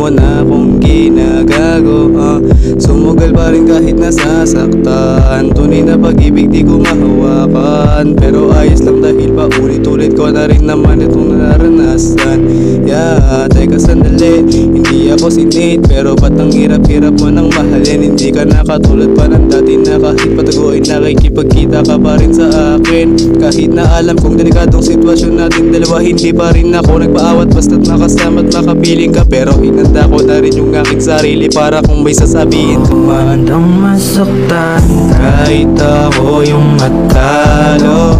mo na akong ginagago. Sumugal pa rin kahit nasasaktan. Tunay na pag-ibig di ko mahawakan, pero ayos lang dahil paulit-ulit ko na rin naman itong naranasan. Teka sandali, hindi ako sinate, pero ba't ang hirap-hirap mo nang mahalin? Hindi ka nakatulad pa ng dati na kahit patago ay nakikipagkita ka pa rin sa akin. Kahit na alam kong delikadong sitwasyon natin dalawa, hindi pa rin ako nagpaawat basta't makasama at makapiling ka. Pero hinanda ko na rin yung aking sarili para kung may sasabihin ka man Handang masaktan kahit ako yung matalo.